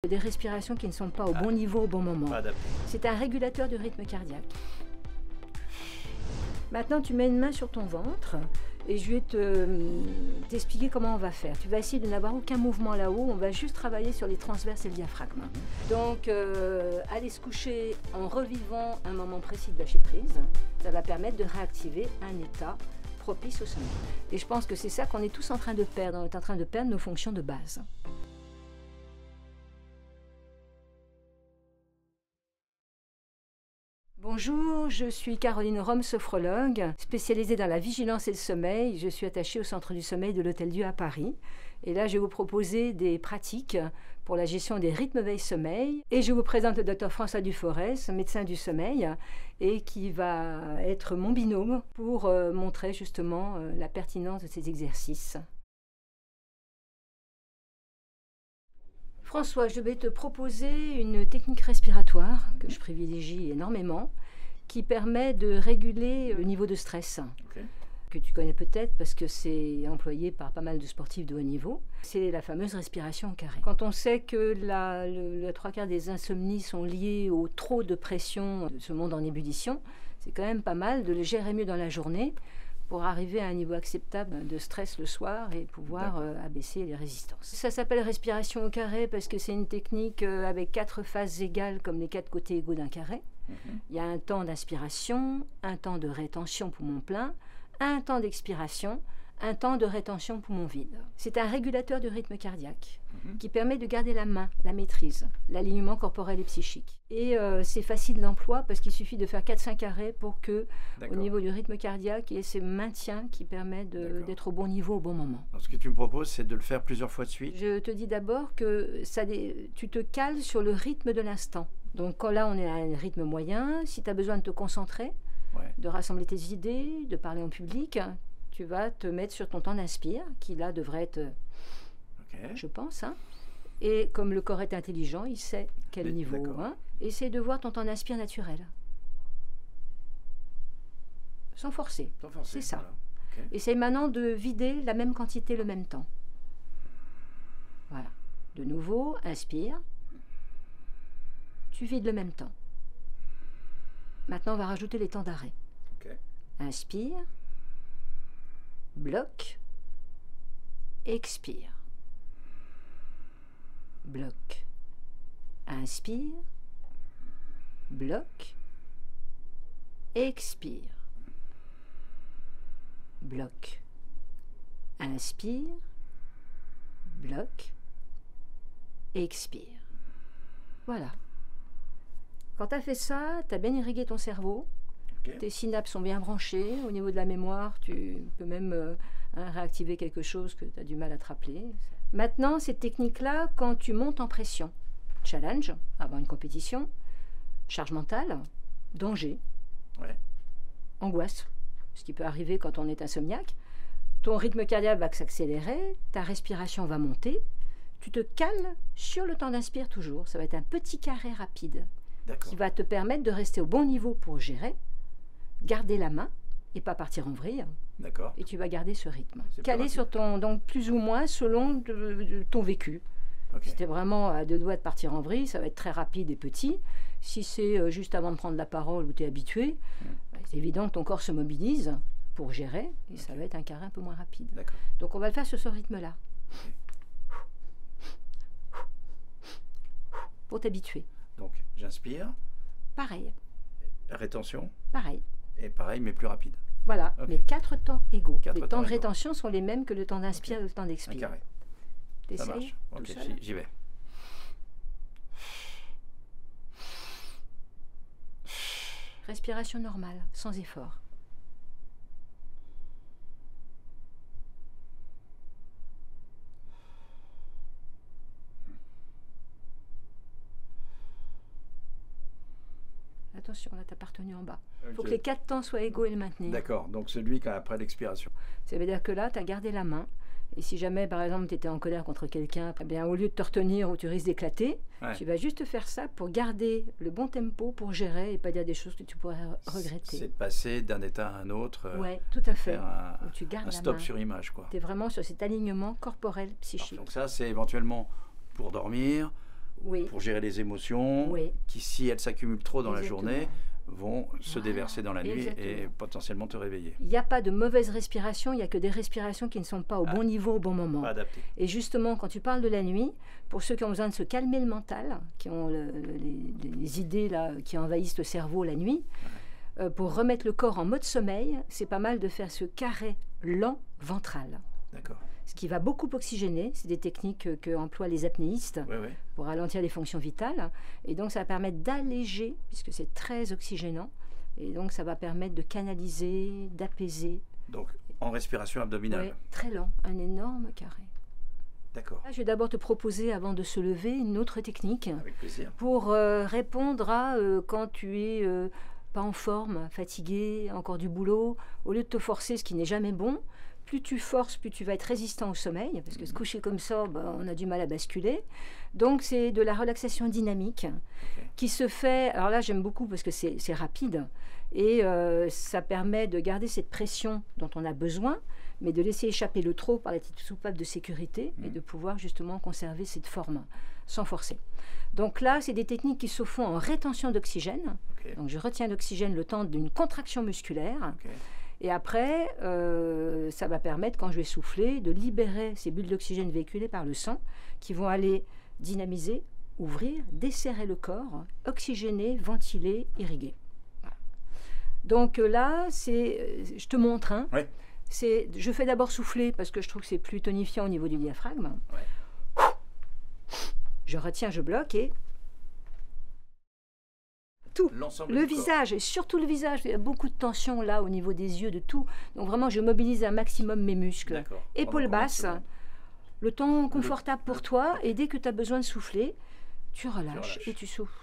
Des respirations qui ne sont pas au bon niveau au bon moment. C'est un régulateur du rythme cardiaque. Maintenant, tu mets une main sur ton ventre et je vais t'expliquer comment on va faire. Tu vas essayer de n'avoir aucun mouvement là-haut, on va juste travailler sur les transverses et le diaphragme. Donc, aller se coucher en revivant un moment précis de lâcher prise, ça va permettre de réactiver un état propice au sommeil. Et je pense que c'est ça qu'on est tous en train de perdre. On est en train de perdre nos fonctions de base. Bonjour, je suis Caroline Rome, sophrologue, spécialisée dans la vigilance et le sommeil. Je suis attachée au Centre du sommeil de l'Hôtel-Dieu à Paris. Et là, je vais vous proposer des pratiques pour la gestion des rythmes veille-sommeil. Et je vous présente le Dr François Duforest, médecin du sommeil, et qui va être mon binôme pour montrer justement la pertinence de ces exercices. François, je vais te proposer une technique respiratoire que je privilégie énormément, qui permet de réguler le niveau de stress, que tu connais peut-être parce que c'est employé par pas mal de sportifs de haut niveau. C'est la fameuse respiration au carré. Quand on sait que le 3/4 des insomnies sont liées au trop de pression de ce monde en ébullition, c'est quand même pas mal de le gérer mieux dans la journée pour arriver à un niveau acceptable de stress le soir et pouvoir abaisser les résistances. Ça s'appelle respiration au carré parce que c'est une technique avec 4 phases égales comme les 4 côtés égaux d'un carré. Il y a un temps d'inspiration, un temps de rétention poumon plein, un temps d'expiration, un temps de rétention poumon vide. C'est un régulateur du rythme cardiaque qui permet de garder la main, la maîtrise, l'alignement corporel et psychique. Et c'est facile d'emploi parce qu'il suffit de faire 4-5 arrêts pour que, au niveau du rythme cardiaque, il y ait ce maintien qui permet d'être au bon niveau au bon moment. Alors, ce que tu me proposes, c'est de le faire plusieurs fois de suite. Je te dis d'abord que tu te cales sur le rythme de l'instant. Donc quand là, on est à un rythme moyen, si tu as besoin de te concentrer, de rassembler tes idées, de parler en public, tu vas te mettre sur ton temps d'inspire, qui là devrait être, je pense. Et comme le corps est intelligent, il sait quel niveau. Essaie de voir ton temps d'inspire naturel. Sans forcer. C'est ça. Voilà. Essaye maintenant de vider la même quantité le même temps. Voilà. De nouveau, inspire. Tu vides le même temps. Maintenant, on va rajouter les temps d'arrêt. Inspire. Bloc, expire, bloc, inspire, bloc, expire, bloc, inspire, bloc, expire. Voilà. Quand tu as fait ça, tu as bien irrigué ton cerveau. Tes synapses sont bien branchées. Au niveau de la mémoire, tu peux même réactiver quelque chose que tu as du mal à te rappeler. Maintenant, cette technique-là, quand tu montes en pression, challenge, avant une compétition, charge mentale, danger, angoisse, ce qui peut arriver quand on est insomniaque, ton rythme cardiaque va s'accélérer, ta respiration va monter, tu te cales sur le temps d'inspire toujours. Ça va être un petit carré rapide qui va te permettre de rester au bon niveau pour gérer, garder la main et pas partir en vrille. Et tu vas garder ce rythme. Calé sur ton, donc plus ou moins selon ton vécu. Si tu es vraiment à 2 doigts de partir en vrille, ça va être très rapide et petit. Si c'est juste avant de prendre la parole où tu es habitué, c'est évident que ton corps se mobilise pour gérer et ça va être un carré un peu moins rapide. Donc on va le faire sur ce rythme-là. Pour t'habituer. Donc j'inspire. Pareil. Rétention. Pareil. Et pareil, mais plus rapide. Voilà, mais 4 temps égaux. Les temps de rétention sont les mêmes que le temps d'inspire et le temps d'expire. Un carré. Ça marche. J'y vais. Respiration normale, sans effort. Attention, là, tu as partenu en bas. Il faut que les 4 temps soient égaux et le maintenir. D'accord, donc celui après l'expiration. Ça veut dire que là, tu as gardé la main. Et si jamais, par exemple, tu étais en colère contre quelqu'un, eh bien, au lieu de te retenir ou tu risques d'éclater, tu vas juste faire ça pour garder le bon tempo, pour gérer et pas dire des choses que tu pourrais regretter. C'est de passer d'un état à un autre. Oui, tout à fait. Tu gardes un stop sur image, quoi. Tu es vraiment sur cet alignement corporel, psychique. Donc ça, c'est éventuellement pour dormir pour gérer les émotions, qui, si elles s'accumulent trop dans la journée, vont se déverser dans la nuit et potentiellement te réveiller. Il n'y a pas de mauvaise respiration, il n'y a que des respirations qui ne sont pas au bon niveau, au bon moment. Pas adaptées. Et justement, quand tu parles de la nuit, pour ceux qui ont besoin de se calmer le mental, qui ont les idées là, qui envahissent le cerveau la nuit, pour remettre le corps en mode sommeil, c'est pas mal de faire ce carré lent ventral. D'accord. Ce qui va beaucoup oxygéner, c'est des techniques que emploient les apnéistes pour ralentir les fonctions vitales. Et donc, ça va permettre d'alléger, puisque c'est très oxygénant. Et donc, ça va permettre de canaliser, d'apaiser. Donc, en respiration abdominale. Oui, très lent, un énorme carré. D'accord. Je vais d'abord te proposer, avant de se lever, une autre technique. Avec plaisir. Pour répondre à quand tu es pas en forme, fatigué, encore du boulot. Au lieu de te forcer, ce qui n'est jamais bon, plus tu forces, plus tu vas être résistant au sommeil, parce que se coucher comme ça, on a du mal à basculer. Donc, c'est de la relaxation dynamique qui se fait... Alors là, j'aime beaucoup parce que c'est rapide et ça permet de garder cette pression dont on a besoin, mais de laisser échapper le trop par la petite soupape de sécurité et de pouvoir justement conserver cette forme sans forcer. Donc là, c'est des techniques qui se font en rétention d'oxygène. Donc, je retiens l'oxygène le temps d'une contraction musculaire. Et après, ça va permettre, quand je vais souffler, de libérer ces bulles d'oxygène véhiculées par le sang qui vont aller dynamiser, ouvrir, desserrer le corps, oxygéner, ventiler, irriguer. Voilà. Donc là, je te montre. Hein, je fais d'abord souffler parce que je trouve que c'est plus tonifiant au niveau du diaphragme. Je retiens, je bloque et... tout, le visage, et surtout le visage, il y a beaucoup de tension là au niveau des yeux, de tout. Donc vraiment, je mobilise un maximum mes muscles. Épaules basses, le temps confortable pour toi, et dès que tu as besoin de souffler, tu relâches et tu souffles.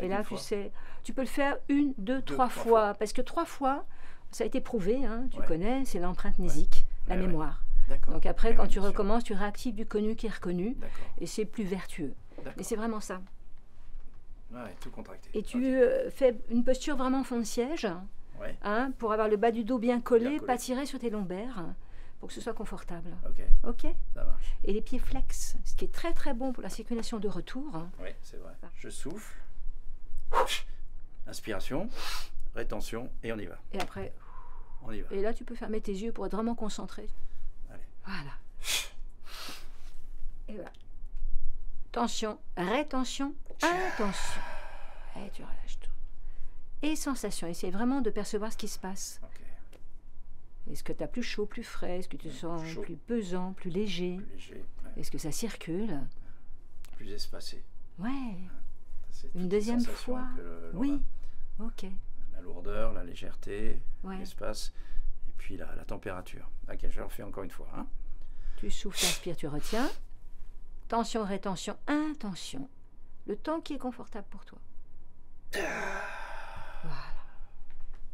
Et là, tu sais, tu peux le faire 1, 2, 3 fois, parce que 3 fois, ça a été prouvé, hein, tu connais, c'est l'empreinte mnésique, la mémoire. Donc après, quand tu recommences, tu réactives du connu qui est reconnu, et c'est plus vertueux. Et c'est vraiment ça. Tout contracté. Et tu fais une posture vraiment fond de siège, hein, pour avoir le bas du dos bien collé, pas tirer sur tes lombaires, pour que ce soit confortable. Ok. Ça marche. Et les pieds flex, ce qui est très très bon pour la circulation de retour. Oui, c'est vrai. Je souffle. Inspiration, rétention, et on y va. Et après, on y va. Et là, tu peux fermer tes yeux pour être vraiment concentré. Allez. Voilà. Et voilà. Tension, rétention, intention. Et tu relâches tout. Et sensation. Essaye vraiment de percevoir ce qui se passe. Est-ce que tu as plus chaud, plus frais? Est-ce que tu te sens plus pesant, plus léger? Est-ce que ça circule? Plus espacé. Une deuxième fois. Oui. Ok. La lourdeur, la légèreté, l'espace, et puis la température. Ok, je le refais encore une fois. Hein. Tu souffles, inspires, tu retiens. Tension, rétention, intention. Le temps qui est confortable pour toi. Voilà.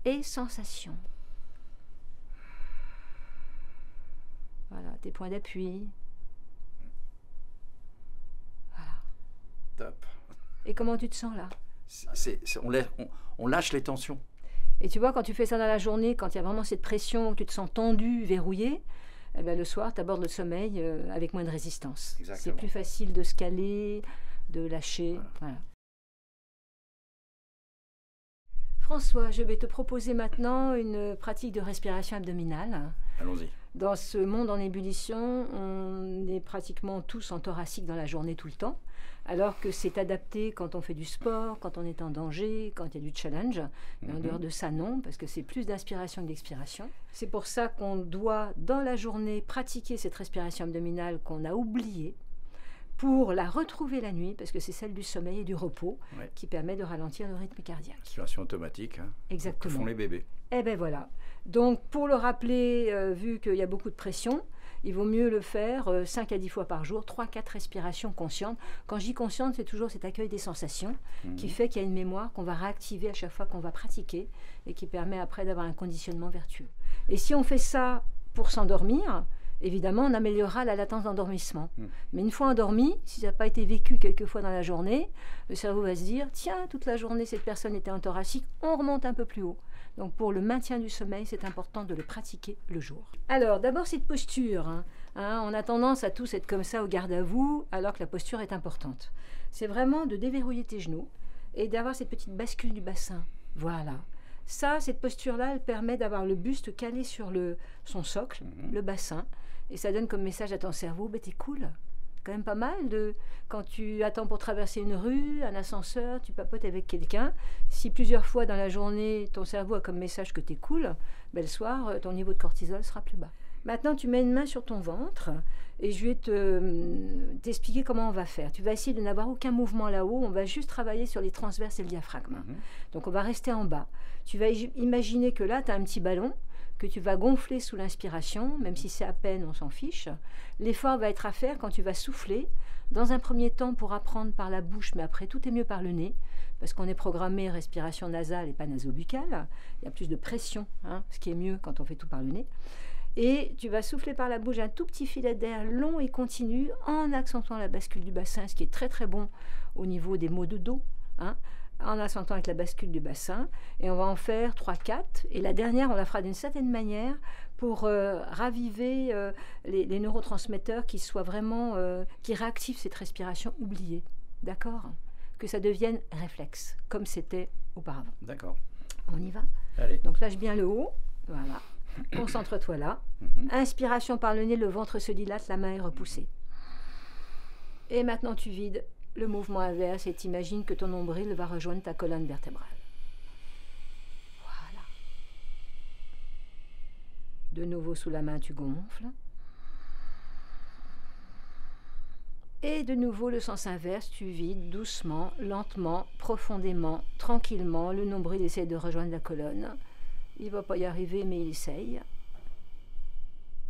Et sensation. Voilà, tes points d'appui. Voilà. Top. Et comment tu te sens là? On lâche les tensions. Et tu vois, quand tu fais ça dans la journée, quand il y a vraiment cette pression, que tu te sens tendu, verrouillé, eh bien, le soir, tu abordes le sommeil avec moins de résistance. C'est plus facile de se caler, de lâcher. Voilà. François, je vais te proposer maintenant une pratique de respiration abdominale. Allons-y. Dans ce monde en ébullition, on est pratiquement tous en thoracique dans la journée tout le temps, alors que c'est adapté quand on fait du sport, quand on est en danger, quand il y a du challenge. Mais en dehors de ça, non, parce que c'est plus d'inspiration que d'expiration. C'est pour ça qu'on doit, dans la journée, pratiquer cette respiration abdominale qu'on a oubliée, pour la retrouver la nuit, parce que c'est celle du sommeil et du repos qui permet de ralentir le rythme cardiaque. Respiration automatique, hein, exactement. Que font les bébés. Eh bien voilà. Donc pour le rappeler, vu qu'il y a beaucoup de pression, il vaut mieux le faire 5 à 10 fois par jour, 3-4 respirations conscientes. Quand je dis consciente, c'est toujours cet accueil des sensations qui fait qu'il y a une mémoire qu'on va réactiver à chaque fois qu'on va pratiquer et qui permet après d'avoir un conditionnement vertueux. Et si on fait ça pour s'endormir, évidemment, on améliorera la latence d'endormissement. Mais une fois endormi, si ça n'a pas été vécu quelquefois dans la journée, le cerveau va se dire « Tiens, toute la journée, cette personne était en thoracique, on remonte un peu plus haut. » Donc pour le maintien du sommeil, c'est important de le pratiquer le jour. Alors d'abord cette posture, on a tendance à tous être comme ça au garde à vous, alors que la posture est importante. C'est vraiment de déverrouiller tes genoux et d'avoir cette petite bascule du bassin. Voilà. Ça, cette posture-là, elle permet d'avoir le buste calé sur son socle, le bassin, et ça donne comme message à ton cerveau, t'es cool. Quand même pas mal quand tu attends pour traverser une rue, un ascenseur, tu papotes avec quelqu'un. Si plusieurs fois dans la journée, ton cerveau a comme message que t'es cool, le soir, ton niveau de cortisol sera plus bas. Maintenant, tu mets une main sur ton ventre et je vais t'expliquer comment on va faire. Tu vas essayer de n'avoir aucun mouvement là-haut. On va juste travailler sur les transverses et le diaphragme. Donc, on va rester en bas. Tu vas imaginer que là, tu as un petit ballon que tu vas gonfler sous l'inspiration, même si c'est à peine, on s'en fiche. L'effort va être à faire quand tu vas souffler, dans un premier temps pour apprendre par la bouche, mais après tout est mieux par le nez, parce qu'on est programmé respiration nasale et pas nasobuccale. Il y a plus de pression, ce qui est mieux quand on fait tout par le nez. Et tu vas souffler par la bouche un tout petit filet d'air long et continu, en accentuant la bascule du bassin, ce qui est très très bon au niveau des maux de dos, en accentuant avec la bascule du bassin, et on va en faire 3-4, et la dernière on la fera d'une certaine manière pour raviver les neurotransmetteurs qui soient vraiment, qui réactivent cette respiration oubliée, d'accord? Que ça devienne réflexe, comme c'était auparavant. D'accord. On y va? Allez. Donc lâche bien le haut, voilà, concentre-toi là, inspiration par le nez, le ventre se dilate, la main est repoussée. Et maintenant tu vides le mouvement inverse et t'imagines que ton nombril va rejoindre ta colonne vertébrale. Voilà. De nouveau sous la main, tu gonfles. Et de nouveau le sens inverse, tu vides doucement, lentement, profondément, tranquillement. Le nombril essaie de rejoindre la colonne. Il ne va pas y arriver, mais il essaye.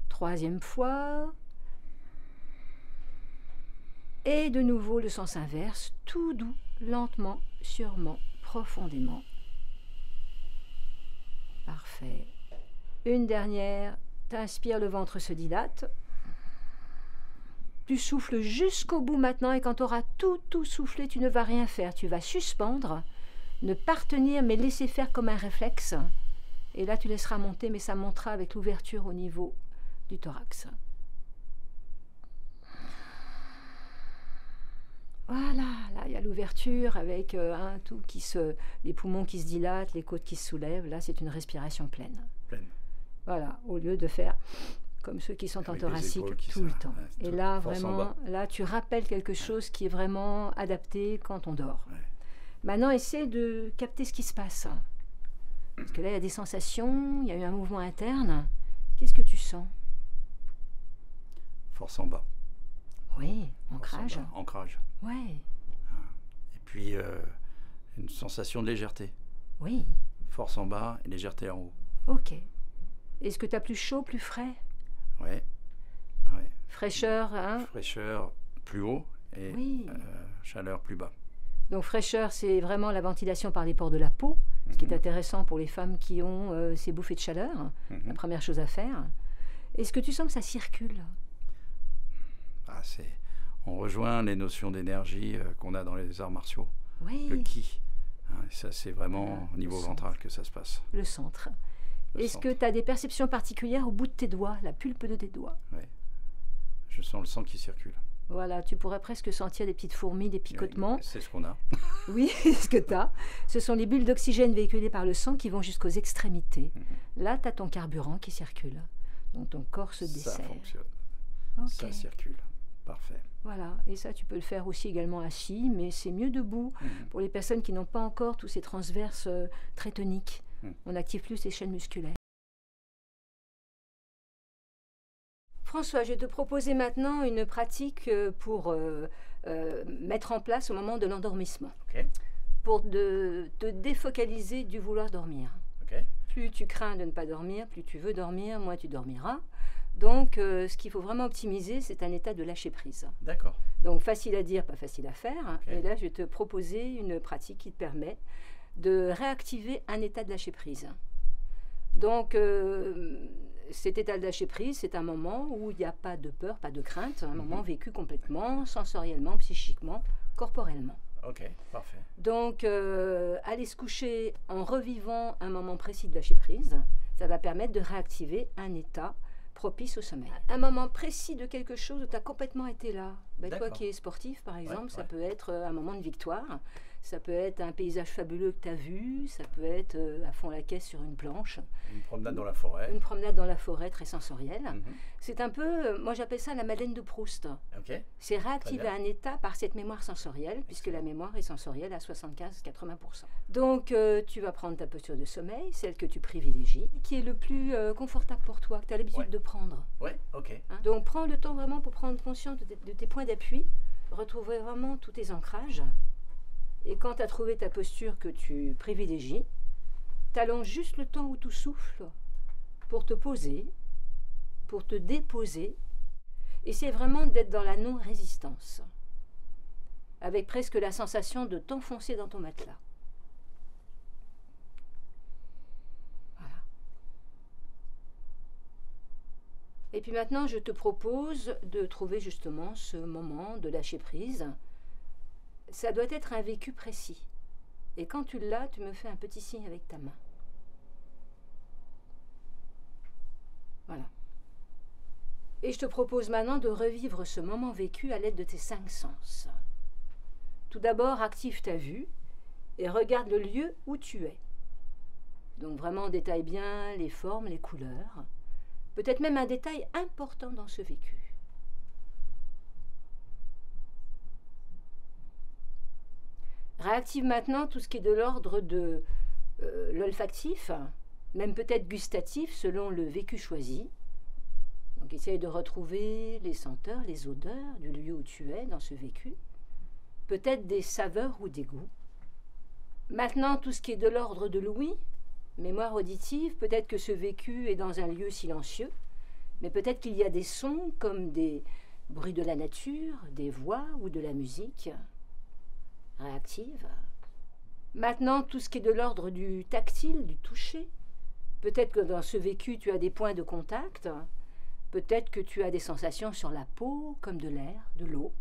Troisième fois. Et de nouveau le sens inverse, tout doux, lentement, sûrement, profondément. Parfait. Une dernière, t'inspires, le ventre se dilate. Tu souffles jusqu'au bout maintenant et quand tu auras tout soufflé, tu ne vas rien faire. Tu vas suspendre, ne pas retenir mais laisser faire comme un réflexe. Et là tu laisseras monter, mais ça montera avec l'ouverture au niveau du thorax. Voilà, là il y a l'ouverture avec tout les poumons qui se dilatent, les côtes qui se soulèvent. Là c'est une respiration pleine. Voilà, au lieu de faire comme ceux qui sont en thoracique tout le temps. Et là vraiment, là tu rappelles quelque chose qui est vraiment adapté quand on dort. Maintenant essaie de capter ce qui se passe. Parce que là il y a des sensations, il y a eu un mouvement interne. Qu'est-ce que tu sens? Force en bas. Oui, ancrage. Ancrage. Ouais. Et puis, une sensation de légèreté. Oui. Force en bas et légèreté en haut. Ok. Est-ce que tu as plus chaud, plus frais? Oui. Fraîcheur, Fraîcheur plus haut et chaleur plus bas. Donc fraîcheur, c'est vraiment la ventilation par les pores de la peau, ce qui est intéressant pour les femmes qui ont ces bouffées de chaleur. La première chose à faire. Est-ce que tu sens que ça circule? On rejoint les notions d'énergie qu'on a dans les arts martiaux. Oui. Le ki. Ça, c'est vraiment au niveau ventral que ça se passe. Le centre. Est-ce que tu as des perceptions particulières au bout de tes doigts, la pulpe de tes doigts? Oui. Je sens le sang qui circule. Voilà, tu pourrais presque sentir des petites fourmis, des picotements. C'est ce qu'on a. Oui, c'est ce que tu as. Ce sont les bulles d'oxygène véhiculées par le sang qui vont jusqu'aux extrémités. Là, tu as ton carburant qui circule. Donc ton corps se dessert. Ça fonctionne. Okay. Ça circule. Parfait. Voilà, et ça tu peux le faire aussi également assis, mais c'est mieux debout pour les personnes qui n'ont pas encore tous ces transverses très toniques. On active plus les chaînes musculaires. François, je vais te proposer maintenant une pratique pour mettre en place au moment de l'endormissement. Okay. Pour te défocaliser du vouloir dormir. Okay. Plus tu crains de ne pas dormir, plus tu veux dormir, moins tu dormiras. Donc, ce qu'il faut vraiment optimiser, c'est un état de lâcher prise. D'accord. Donc, facile à dire, pas facile à faire. Okay. Et là, je vais te proposer une pratique qui te permet de réactiver un état de lâcher prise. Donc, cet état de lâcher prise, c'est un moment où il n'y a pas de peur, pas de crainte, un moment vécu complètement, sensoriellement, psychiquement, corporellement. Ok, parfait. Donc, aller se coucher en revivant un moment précis de lâcher prise, ça va permettre de réactiver un état propice au sommeil. Un moment précis de quelque chose où tu as complètement été là. Toi qui es sportif, par exemple, ça peut être un moment de victoire, ça peut être un paysage fabuleux que tu as vu, ça peut être à fond la caisse sur une planche. Une promenade dans la forêt. Une promenade dans la forêt très sensorielle. C'est un peu, moi j'appelle ça la Madeleine de Proust. C'est réactiver un état par cette mémoire sensorielle, puisque la mémoire est sensorielle à 75-80%. Donc tu vas prendre ta posture de sommeil, celle que tu privilégies, qui est le plus confortable pour toi, que tu as l'habitude de prendre. Donc prends le temps vraiment pour prendre conscience de tes points d'appui, retrouver vraiment tous tes ancrages. Et quand tu as trouvé ta posture que tu privilégies, t'allonges juste le temps où tu souffles pour te poser, pour te déposer. Essaie vraiment d'être dans la non-résistance, avec presque la sensation de t'enfoncer dans ton matelas. Voilà. Et puis maintenant, je te propose de trouver justement ce moment de lâcher prise. Ça doit être un vécu précis. Et quand tu l'as, tu me fais un petit signe avec ta main. Voilà. Et je te propose maintenant de revivre ce moment vécu à l'aide de tes 5 sens. Tout d'abord, active ta vue et regarde le lieu où tu es. Donc vraiment, détaille bien les formes, les couleurs. Peut-être même un détail important dans ce vécu. Réactive maintenant tout ce qui est de l'ordre de l'olfactif, même peut-être gustatif selon le vécu choisi. Donc essaye de retrouver les senteurs, les odeurs du lieu où tu es dans ce vécu. Peut-être des saveurs ou des goûts. Maintenant tout ce qui est de l'ordre de l'ouïe, mémoire auditive, peut-être que ce vécu est dans un lieu silencieux, mais peut-être qu'il y a des sons comme des bruits de la nature, des voix ou de la musique. Réactive. Maintenant, tout ce qui est de l'ordre du tactile, du toucher. Peut-être que dans ce vécu, tu as des points de contact. Peut-être que tu as des sensations sur la peau, comme de l'air, de l'eau,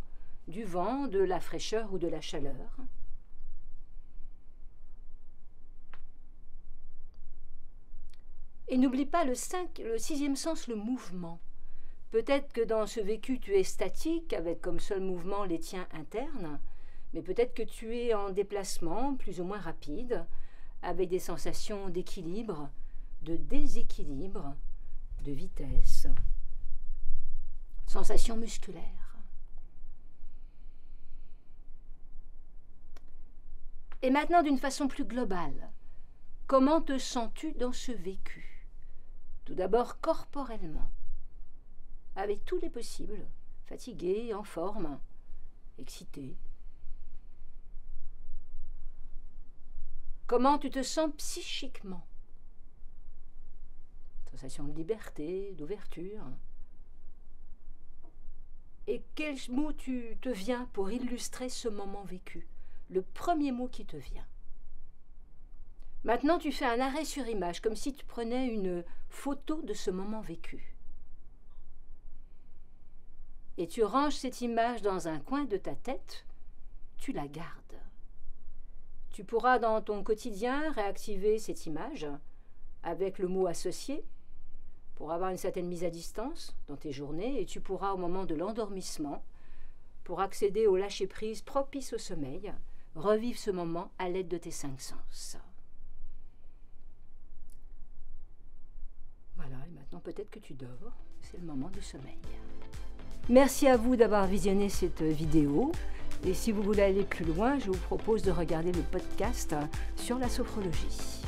du vent, de la fraîcheur ou de la chaleur. Et n'oublie pas le 6e sens, le mouvement. Peut-être que dans ce vécu, tu es statique, avec comme seul mouvement les tiens internes. Mais peut-être que tu es en déplacement plus ou moins rapide, avec des sensations d'équilibre, de déséquilibre, de vitesse, sensations musculaires. Et maintenant, d'une façon plus globale, comment te sens-tu dans ce vécu? Tout d'abord corporellement, avec tous les possibles, fatigué, en forme, excité. Comment tu te sens psychiquement? Sensation de liberté, d'ouverture. Et quel mot te vient pour illustrer ce moment vécu? Le premier mot qui te vient. Maintenant, tu fais un arrêt sur image, comme si tu prenais une photo de ce moment vécu. Et tu ranges cette image dans un coin de ta tête, tu la gardes. Tu pourras dans ton quotidien réactiver cette image avec le mot associé pour avoir une certaine mise à distance dans tes journées, et tu pourras au moment de l'endormissement, pour accéder au lâcher-prise propice au sommeil, revivre ce moment à l'aide de tes 5 sens. Voilà, et maintenant peut-être que tu dors, c'est le moment du sommeil. Merci à vous d'avoir visionné cette vidéo. Et si vous voulez aller plus loin, je vous propose de regarder le podcast sur la sophrologie.